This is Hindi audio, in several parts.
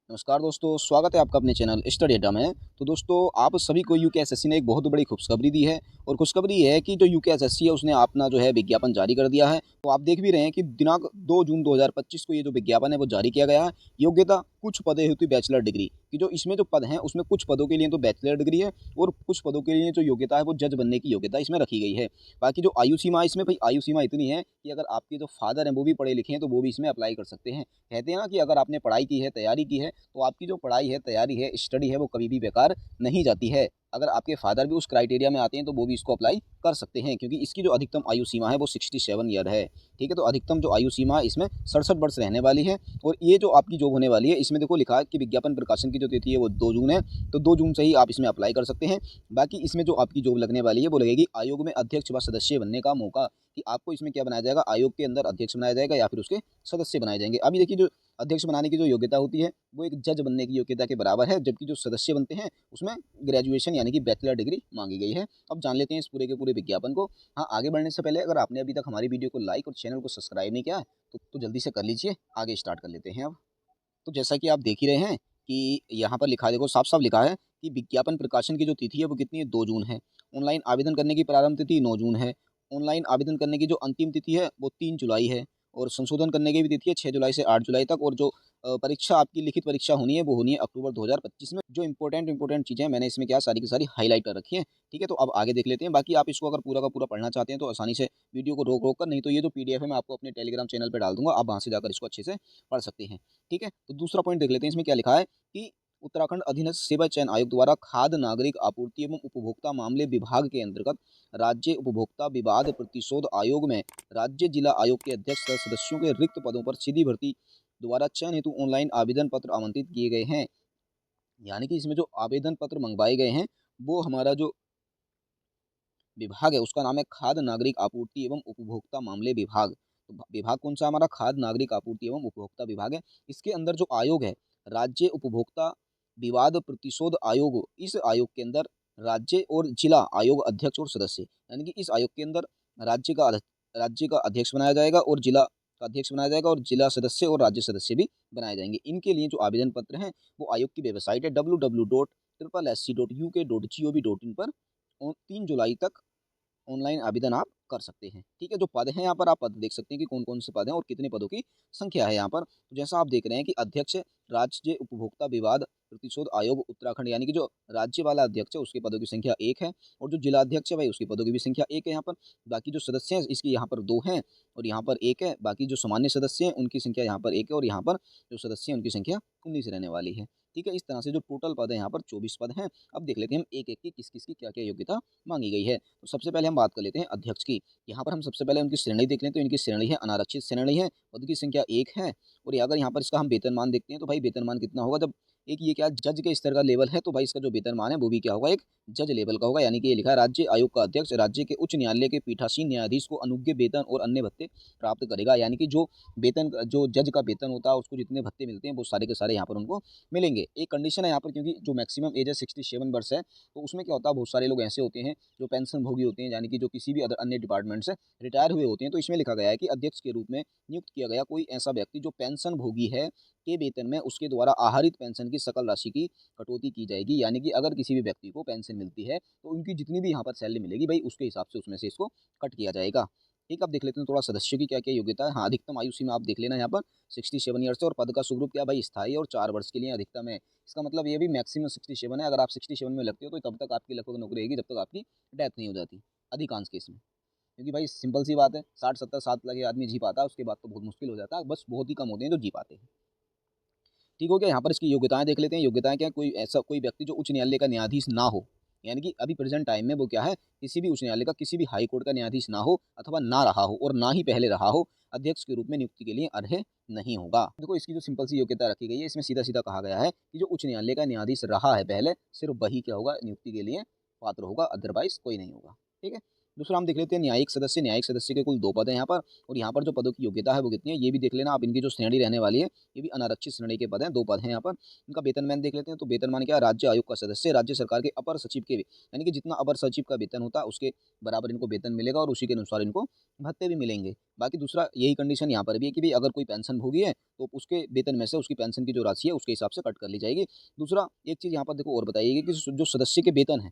नमस्कार दोस्तों, स्वागत है आपका अपने चैनल स्टडी अड्डा में। तो दोस्तों, आप सभी को यूकेएसएससी ने एक बहुत बड़ी खुशखबरी दी है और खुशखबरी ये है कि जो यूकेएसएससी है उसने अपना जो है विज्ञापन जारी कर दिया है। तो आप देख भी रहे हैं कि दिनांक 2 जून 2025 को ये जो विज्ञापन है वो जारी किया गया है। योग्यता कुछ पदे हेतु बैचलर डिग्री कि जो इसमें जो पद हैं उसमें कुछ पदों के लिए तो बैचलर डिग्री है और कुछ पदों के लिए जो योग्यता है वो जज बनने की योग्यता इसमें रखी गई है। बाकी जो आयु सीमा इसमें भाई आयु सीमा इतनी है कि अगर आपके जो फादर हैं वो भी पढ़े लिखे हैं तो वो भी इसमें अप्लाई कर सकते हैं। कहते हैं ना कि अगर आपने पढ़ाई की है, तैयारी की है तो आपकी जो पढ़ाई है, तैयारी है, स्टडी है वो कभी भी बेकार नहीं जाती है। अगर आपके फादर भी उस क्राइटेरिया में आते हैं तो वो भी इसको अप्लाई कर सकते हैं क्योंकि इसकी जो अधिकतम आयु सीमा है वो 67 ईयर है। ठीक है, तो अधिकतम जो आयु सीमा है इसमें 67 वर्ष रहने वाली है। और ये जो आपकी जॉब होने वाली है इसमें देखो लिखा है कि विज्ञापन प्रकाशन की जो तिथि है वो 2 जून है, तो 2 जून से ही आप इसमें अप्लाई कर सकते हैं। बाकी इसमें जो आपकी जॉब लगने वाली है वो लगेगी आयोग में अध्यक्ष व सदस्य बनने का मौका, कि आपको इसमें क्या बनाया जाएगा, आयोग के अंदर अध्यक्ष बनाया जाएगा या फिर उसके सदस्य बनाए जाएंगे। अभी देखिए, जो अध्यक्ष बनाने की जो योग्यता होती है वो एक जज बनने की योग्यता के बराबर है, जबकि जो सदस्य बनते हैं उसमें ग्रेजुएशन यानी कि बैचलर डिग्री मांगी गई है। अब जान लेते हैं इस पूरे के पूरे विज्ञापन को। हाँ, आगे बढ़ने से पहले अगर आपने अभी तक हमारी वीडियो को लाइक और चैनल को सब्सक्राइब नहीं किया है तो जल्दी से कर लीजिए। आगे स्टार्ट कर लेते हैं अब। तो जैसा कि आप देख ही रहे हैं कि यहाँ पर लिखा है, देखो साफ साफ लिखा है कि विज्ञापन प्रकाशन की जो तिथि है वो कितनी है, 2 जून है। ऑनलाइन आवेदन करने की प्रारंभ तिथि 9 जून है। ऑनलाइन आवेदन करने की जो अंतिम तिथि है वो 3 जुलाई है और संशोधन करने की भी तिथि है 6 जुलाई से 8 जुलाई तक। और जो परीक्षा आपकी लिखित परीक्षा होनी है वो होनी है अक्टूबर 2025 में। जो इंपॉर्टेंट चीज़ें हैं मैंने इसमें क्या सारी की सारी हाईलाइट कर रखी हैं। ठीक है, तो अब आगे देख लेते हैं। बाकी आप इसको अगर पूरा का पूरा पढ़ना चाहते हैं तो आसानी से वीडियो को रोक रोक कर, नहीं तो ये जो पीडीएफ है मैं आपको अपने टेलीग्राम चैनल पर डाल दूंगा, आप वहाँ से जाकर इसको अच्छे से पढ़ सकते हैं। ठीक है, तो दूसरा पॉइंट देख लेते हैं। इसमें क्या लिखा है कि उत्तराखंड अधीनस्थ सेवा चयन आयोग द्वारा खाद्य नागरिक आपूर्ति एवं उपभोक्ता मामले विभाग के अंतर्गत राज्य उपभोक्ता विवाद प्रतिशोध आयोग में राज्य जिला आयोग के अध्यक्ष तथा सदस्यों के रिक्त पदों पर सीधी भर्ती द्वारा चयन हेतु ऑनलाइन आवेदन पत्र आमंत्रित किए गए हैं। यानी कि इसमें जो आवेदन पत्र मंगवाए गए हैं वो हमारा जो विभाग है उसका नाम है खाद्य नागरिक आपूर्ति एवं उपभोक्ता मामले विभाग। तो विभाग कौन सा, हमारा खाद्य नागरिक आपूर्ति एवं उपभोक्ता विभाग है। इसके अंदर जो आयोग है राज्य उपभोक्ता विवाद प्रतिशोध आयोग, इस आयोग के अंदर राज्य और जिला आयोग अध्यक्ष और सदस्य, यानी कि इस आयोग के अंदर राज्य का अध्यक्ष बनाया जाएगा और जिला का अध्यक्ष बनाया जाएगा और जिला सदस्य और राज्य सदस्य भी बनाए जाएंगे। इनके लिए जो आवेदन पत्र हैं वो आयोग की वेबसाइट है www.ssc.uk.gov.in पर 3 जुलाई तक ऑनलाइन आवेदन आप कर सकते हैं। ठीक है, जो पद हैं यहाँ पर आप पद देख सकते हैं कि कौन कौन से पद हैं और कितने पदों की संख्या है यहाँ पर। तो जैसा आप देख रहे हैं कि अध्यक्ष राज्य उपभोक्ता विवाद प्रतिशोध आयोग उत्तराखंड, यानी कि जो राज्य वाला अध्यक्ष है उसके पदों की संख्या 1 है और जो जिला अध्यक्ष है भाई उसके पदों की भी संख्या 1 है यहाँ पर। बाकी जो सदस्य हैं इसकी यहाँ पर 2 हैं और यहाँ पर 1 है। बाकी जो सामान्य सदस्य हैं उनकी संख्या यहाँ पर 1 है और यहाँ पर जो सदस्य हैं उनकी संख्या 19 रहने वाली है। ठीक है, इस तरह से जो टोटल पद है यहाँ पर 24 पद हैं। अब देख लेते हैं हम एक एक की किस किस की क्या क्या योग्यता मांगी गई है। तो सबसे पहले हम बात कर लेते हैं अध्यक्ष की। यहाँ पर हम सबसे पहले उनकी श्रेणी देख लें तो इनकी श्रेणी है अनारक्षित श्रेणी है, पद की संख्या 1 है। और अगर यहाँ पर इसका हम वेतनमान देखते हैं तो भाई वेतनमान कितना होगा, जब एक ये क्या जज के स्तर का लेवल है तो भाई इसका जो वेतनमान है वो भी क्या होगा, एक जज लेवल का होगा। यानी कि ये लिखा है राज्य आयोग का अध्यक्ष राज्य के उच्च न्यायालय के पीठासीन न्यायाधीश को अनुज्ञेय वेतन और अन्य भत्ते प्राप्त करेगा। यानी कि जो वेतन, जो जज का वेतन होता है उसको जितने भत्ते मिलते हैं वो सारे के सारे यहाँ पर उनको मिलेंगे। एक कंडीशन है यहाँ पर, क्योंकि जो मैक्सिमम एज है 67 वर्ष है, तो उसमें क्या होता है बहुत सारे लोग ऐसे होते हैं जो पेंशन भोगी होते हैं, यानी कि जो किसी भी अदर अन्य डिपार्टमेंट से रिटायर हुए होते हैं। तो इसमें लिखा गया है कि अध्यक्ष के रूप में नियुक्त किया गया कोई ऐसा व्यक्ति जो पेंशन भोगी है के वेतन में उसके द्वारा आहरित पेंशन की सकल राशि की कटौती की जाएगी। यानी कि अगर किसी भी व्यक्ति को पेंशन मिलती है तो उनकी जितनी भी यहाँ पर सैलरी मिलेगी भाई उसके हिसाब से उसमें से इसको कट किया जाएगा। ठीक, अब देख लेते हैं थोड़ा सदस्यों की क्या क्या योग्यता है। हाँ, अधिकतम आयु सीमा आप देख लेना यहाँ पर 67 ईयर्स है और पद का स्वरूप क्या भाई स्थायी और 4 वर्ष के लिए अधिकतम है। इसका मतलब ये भी मैक्सिमम 67 है। अगर आप 67 में लगते हो तो तब तक आपकी लगभग नौकरी रहेगी जब तक आपकी डेथ नहीं हो जाती अधिकांश केस में। क्योंकि भाई सिंपल सी बात है, 60 70 साल लगे आदमी जी पाता है, उसके बाद तो बहुत मुश्किल हो जाता है। बस बहुत ही कम होते हैं जो जी पाते हैं। ठीक हो गया, यहाँ पर इसकी योग्यताएं देख लेते हैं। योग्यताएं क्या, कोई ऐसा कोई व्यक्ति जो उच्च न्यायालय का न्यायाधीश ना हो, यानी कि अभी प्रेजेंट टाइम में वो क्या है, किसी भी उच्च न्यायालय का किसी भी हाई कोर्ट का न्यायाधीश ना हो अथवा ना रहा हो और ना ही पहले रहा हो, अध्यक्ष के रूप में नियुक्ति के लिए अर्ह नहीं होगा। देखो इसकी जो सिंपल सी योग्यता रखी गई है इसमें सीधा सीधा कहा गया है कि जो उच्च न्यायालय का न्यायाधीश रहा है पहले, सिर्फ वही क्या होगा नियुक्ति के लिए पात्र होगा, अदरवाइज कोई नहीं होगा। ठीक है, दूसरा हम देख लेते हैं न्यायिक सदस्य। न्यायिक सदस्य के कुल 2 पद हैं यहाँ पर, और यहाँ पर जो पदों की योग्यता है वो कितनी है ये भी देख लेना आप। इनकी जो श्रेणी रहने वाली है ये भी अनारक्षित श्रेणी के पद हैं, 2 पद हैं यहाँ पर। इनका वेतनमान देख लेते हैं, तो वेतनमान क्या है, राज्य आयोग का सदस्य राज्य सरकार के अपर सचिव के यानी कि जितना अपर सचिव का वेतन होता है उसके बराबर इनको वेतन मिलेगा और उसी के अनुसार इनको भत्ते भी मिलेंगे। बाकी दूसरा यही कंडीशन यहाँ पर भी है कि भाई अगर कोई पेंशन भोगी है तो उसके वेतन में से उसकी पेंशन की जो राशि है उसके हिसाब से कट कर ली जाएगी। दूसरा एक चीज़ यहाँ पर देखो और बताइए कि जो सदस्य के वेतन है,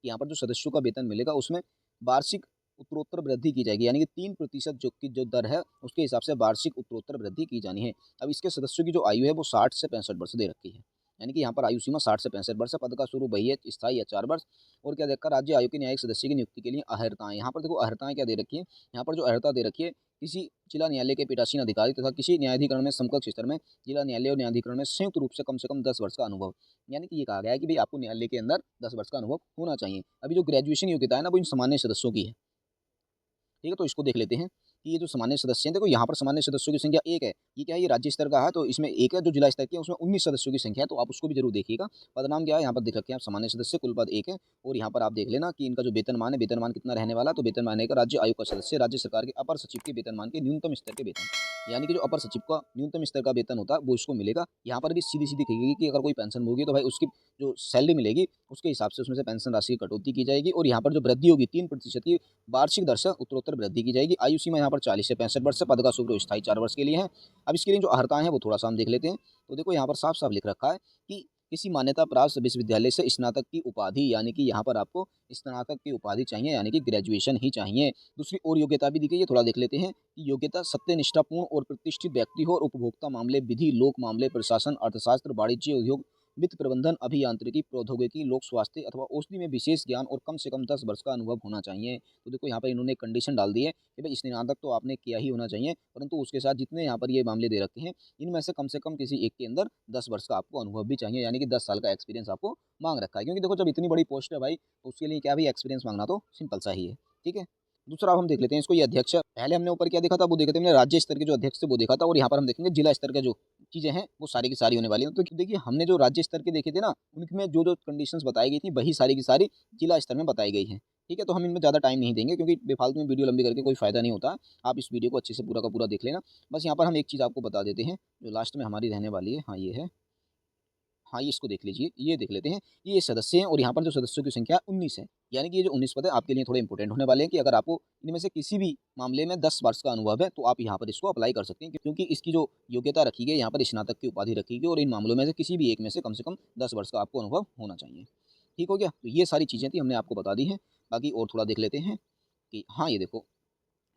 यहाँ पर जो सदस्यों का वेतन मिलेगा उसमें वार्षिक उत्तरोत्तर वृद्धि की जाएगी, यानी कि 3% जो दर है उसके हिसाब से वार्षिक उत्तरोत्तर वृद्धि की जानी है। अब इसके सदस्यों की जो आयु है वो 60 से 65 वर्ष दे रखी है, यानी कि यहाँ पर आयु सीमा 60 से 65 वर्ष है। पद का स्वरूप वही है, स्थायी या 4 वर्ष। और क्या देखा, राज्य आयोग के न्यायिक सदस्य की नियुक्ति के लिए अहर्ताएं, यहाँ पर देखो अहर्ताएं क्या दे रखी है, यहाँ पर जो अहर्ता दे रखी है किसी जिला न्यायालय के पीठासीन अधिकारी तथा किसी न्यायाधिकरण में समकक्ष स्तर में जिला न्यायालय और न्यायाधिकरण में संयुक्त रूप से कम 10 वर्ष का अनुभव, यानी कि ये कहा गया है कि भाई आपको न्यायालय के अंदर 10 वर्ष का अनुभव होना चाहिए। अभी जो ग्रेजुएशन योग्यता है ना वो इन सामान्य सदस्यों की है, ठीक है। तो इसको देख लेते हैं कि ये जो सामान्य सदस्य हैं, देखो यहाँ पर सामान्य सदस्यों की संख्या 1 है। ये क्या है, ये राज्य स्तर का है तो इसमें 1 है, जो जिला स्तर की है उसमें 19 सदस्यों की संख्या है, तो आप उसको भी जरूर देखिएगा। पदनाम क्या है यहाँ पर देख रखे हैं आप, सामान्य सदस्य, कुल पद 1 है। और यहाँ पर आप देख लेना कि इनका जो वेतनमान है, वेतनमान कितना रहने वाला, तो वेतनमान है राज्य आयोग का सदस्य राज्य सरकार के अपर सचिव के वेतनमान के न्यूनतम स्तर के वेतन, यानी कि जो अपर सचिव का न्यूनतम स्तर का वेतन होता है वो इसको मिलेगा। यहाँ पर भी सीधी सीधी कहेगी कि अगर कोई पेंशन होगी तो भाई उसकी जो सैलरी मिलेगी उसके हिसाब से उसमें से पेंशन राशि की कटौती की जाएगी। और यहाँ पर जो वृद्धि होगी 3% की वार्षिक दर से उत्तरोत्तर वृद्धि की जाएगी। आयु सीमा यहाँ पर 40 से 65 वर्ष से, पद का स्वरूप स्थायी 4 वर्ष के लिए है। अब इसके लिए जो अर्हताएं हैं वो थोड़ा सा हम देख लेते हैं। तो देखो यहाँ पर साफ साफ लिख रखा है कि किसी मान्यता प्राप्त विश्वविद्यालय से स्नातक की उपाधि, यानी कि यहाँ पर आपको स्नातक की उपाधि चाहिए, यानी कि ग्रेजुएशन ही चाहिए। दूसरी और योग्यता भी दी गई है, थोड़ा देख लेते हैं कि योग्यता सत्यनिष्ठापूर्ण और प्रतिष्ठित व्यक्ति हो और उपभोक्ता मामले, विधि, लोक मामले, प्रशासन, अर्थशास्त्र, वाणिज्य, उद्योग, वित्त प्रबंधन, अभियांत्रिकी, प्रौद्योगिकी, लोक स्वास्थ्य अथवा औषधि में विशेष ज्ञान और कम से कम 10 वर्ष का अनुभव होना चाहिए। तो देखो यहाँ पर इन्होंने एक कंडीशन डाल दी है कि भाई स्नातक तो आपने किया ही होना चाहिए, परंतु उसके साथ जितने यहाँ पर ये मामले दे रखे हैं इनमें से कम किसी एक के अंदर 10 वर्ष का आपको अनुभव भी चाहिए, यानी कि 10 साल का एक्सपीरियंस आपको मांग रखा है। क्योंकि देखो जब इतनी बड़ी पोस्ट है भाई तो उसके लिए क्या भी एक्सपीरियंस मांगना तो सिंपल सा ही है, ठीक है। दूसरा अब हम देख लेते हैं इसको, ये अध्यक्ष, पहले हमने ऊपर क्या देखा था वो देखा था हमने राज्य स्तर के जो अध्यक्ष थे वो देखा था, और यहाँ पर हम देखेंगे जिला स्तर का जो चीजें हैं वो सारी की सारी होने वाली हैं। तो देखिए हमने जो राज्य स्तर के देखे थे ना उनमें जो जो कंडीशंस बताई गई थी वही सारी की सारी जिला स्तर में बताई गई हैं, ठीक है। तो हम इनमें ज़्यादा टाइम नहीं देंगे क्योंकि बेफालतू में वीडियो लंबी करके कोई फायदा नहीं होता। आप इस वीडियो को अच्छे से पूरा का पूरा देख लेना। बस यहाँ पर हम एक चीज़ आपको बता देते हैं जो लास्ट में हमारी रहने वाली है, हाँ ये है, हाँ ये इसको देख लीजिए, ये देख लेते हैं, ये सदस्य हैं और यहाँ पर जो सदस्यों की संख्या 19 है, यानी कि ये जो 19 पद है आपके लिए थोड़े इंपॉर्टेंट होने वाले हैं कि अगर आपको इनमें से किसी भी मामले में 10 वर्ष का अनुभव है तो आप यहाँ पर इसको अप्लाई कर सकते हैं, क्योंकि इसकी जो योग्यता रखी गई यहाँ पर स्नातक की उपाधि रखी गई और इन मामलों में से किसी भी एक में से कम 10 वर्ष का आपको अनुभव होना चाहिए। ठीक हो गया, तो ये सारी चीज़ें थी हमने आपको बता दी हैं। बाकी और थोड़ा देख लेते हैं कि हाँ ये देखो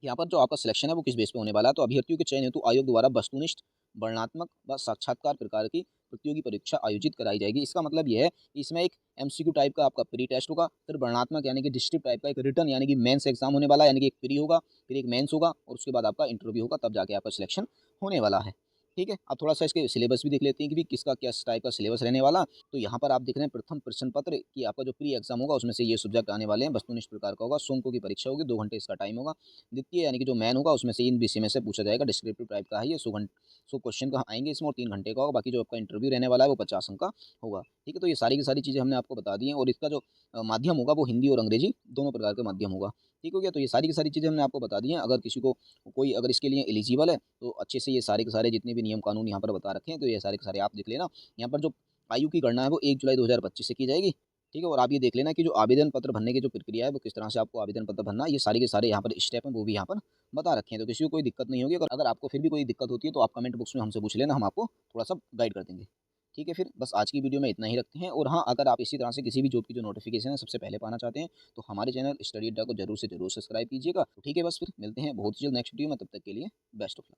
यहाँ पर जो आपका सिलेक्शन है वो किस बेस पे होने वाला है। तो अभ्यर्थियों के चयन हेतु आयोग द्वारा वस्तुनिष्ठ, वर्णनात्मक व साक्षात्कार प्रकार की प्रतियोगी परीक्षा आयोजित कराई जाएगी। इसका मतलब ये है कि इसमें एक एमसीक्यू टाइप का आपका प्री टेस्ट होगा, फिर वर्णनात्मक यानी कि डिस्क्रिप्टिव टाइप का एक रिटर्न यानी कि मेंस एग्जाम होने वाला है, यानी कि एक प्री होगा, फिर एक मेंस होगा और उसके बाद आपका इंटरव्यू होगा, तब जाके आपका सिलेक्शन होने वाला है। ठीक है, अब थोड़ा सा इसके सिलेबस भी देख लेते हैं कि भी किसका क्या टाइप का सिलेबस रहने वाला। तो यहाँ पर आप देख रहे हैं प्रथम प्रश्न पत्र कि आपका जो प्री एग्जाम होगा उसमें से ये सब्जेक्ट आने वाले हैं, वस्तुनिष्ठ प्रकार का होगा, सोमको की परीक्षा होगी, 2 घंटे इसका टाइम होगा। द्वितीय यानी कि जो मैन होगा उसमें से इन विषय में से पूछा जाएगा, डिस्क्रिप्टिव टाइप का है ये, 100 क्वेश्चन का आएंगे इसमें और 3 घंटे का होगा। बाकी जो आपका इंटरव्यू रहने वाला है वो 50 अंक का होगा। ठीक है, तो ये सारी की सारी चीज़ें हमने आपको बता दी हैं और इसका जो माध्यम होगा वो हिंदी और अंग्रेजी दोनों प्रकार का माध्यम होगा। ठीक हो गया, तो ये सारी की सारी चीज़ें हमने आपको बता दी हैं। अगर किसी को कोई अगर इसके लिए एलिजिबल है तो अच्छे से ये सारे के सारे जितने भी नियम कानून यहाँ पर बता रखे हैं तो ये सारे के सारे आप देख लेना। यहाँ पर जो आयु की गणना है वो 1 जुलाई 2025 से की जाएगी। ठीक है, और आप ये देख लेना कि जो आवेदन पत्र भरने की जो प्रक्रिया है वो किस तरह से आपको आवेदन पत्र भरना है, ये सारे के सारे यहाँ पर स्टेप हैं वो भी यहाँ पर बता रखे हैं। तो किसी को कोई दिक्कत नहीं होगी। अगर आपको फिर भी कोई दिक्कत होती है तो आप कमेंट बॉक्स में हमसे पूछ लेना, हम आपको थोड़ा सा गाइड कर देंगे। ठीक है, फिर बस आज की वीडियो में इतना ही रखते हैं। और हाँ, अगर आप इसी तरह से किसी भी जॉब की जो नोटिफिकेशन है सबसे पहले पाना चाहते हैं तो हमारे चैनल स्टडी अड्डा को जरूर से जरूर सब्सक्राइब कीजिएगा। तो ठीक है, बस फिर मिलते हैं बहुत ही जल्द नेक्स्ट वीडियो में, तब तक के लिए बेस्ट ऑफ लक।